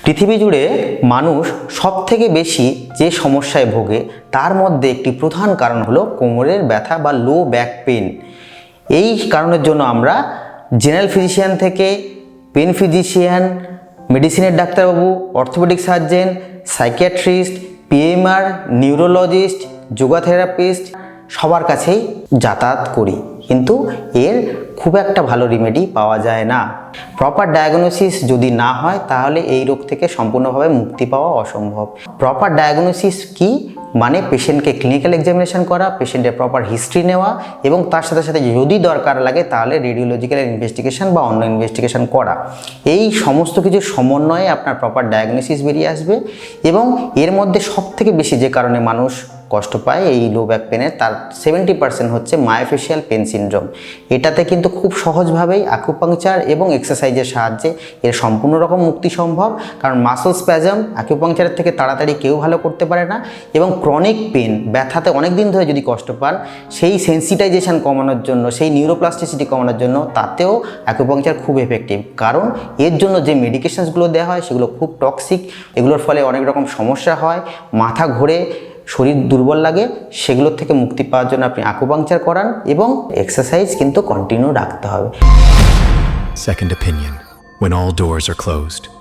পৃথিবী জুড়ে মানুষ সবথেকে বেশি যে সমস্যায় ভোগে তার মধ্যে একটি প্রধান কারণ হলো কোমরের ব্যথা বা লো ব্যাক পেন। এই কারণের জন্য আমরা জেনারেল ফিজিশিয়ান থেকে পেন ফিজিশিয়ান, মেডিসিনের ডাক্তারবাবু, orthopaedic surgeon, psychiatrist, PMR, neurologist, yoga therapist সবার কাছেই যাতায়াত করি, কিন্তু এর খুব একটা ভালো রেমেডি পাওয়া যায় না। প্রপার ডায়াগনোসিস যদি না হয় তাহলে এই রোগ থেকে সম্পূর্ণভাবে মুক্তি পাওয়া অসম্ভব। প্রপার ডায়াগনোসিস কি? মানে পেশেন্টকে ক্লিনিক্যাল এক্সামিনেশন করা, পেশেন্টের প্রপার হিস্ট্রি নেওয়া এবং তার সাথে সাথে যদি দরকার লাগে তাহলে রেডিওলজিক্যাল ইনভেস্টিগেশন বা অন্য ইনভেস্টিগেশন করা। এই সমস্ত কিছু সমন্বয়ে আপনার প্রপার ডায়াগনোসিস বেরিয়ে আসবে। এবং এর মধ্যে সবথেকে বেশি যে কারণে মানুষ কষ্ট পায় এই লো ব্যাক পেনের, তার 70% হচ্ছে মায়োফেশিয়াল পেন সিনড্রোম। এটাতে কিন্তু খুব সহজভাবেই অ্যাকুপাংচার এবং এক্সারসাইজের সাহায্যে এর সম্পূর্ণ রকম মুক্তি সম্ভব। কারণ মাসল স্প্যাজম অ্যাকুপাংচারের থেকে তাড়াতাড়ি কেউ ভালো করতে পারে না। এবং ক্রনিক পেন, ব্যথাতে অনেক দিন ধরে যদি কষ্ট পান, সেই সেন্সিটাইজেশন কমানোর জন্য, সেই নিউরোপ্লাস্টিসিটি কমানোর জন্য তাতেও অ্যাকুপাংচার খুব এফেক্টিভ। কারণ এর জন্য যে মেডিকেশনসগুলো দেওয়া হয় সেগুলো খুব টক্সিক। এগুলোর ফলে অনেক রকম সমস্যা হয়, মাথা ঘোরে, শরীর দুর্বল লাগে। সেগুলোর থেকে মুক্তি পাওয়ার জন্য আপনি আকুপাংচার করান এবং এক্সারসাইজ কিন্তু কন্টিনিউ রাখতে হবে। Second opinion, when all doors are closed.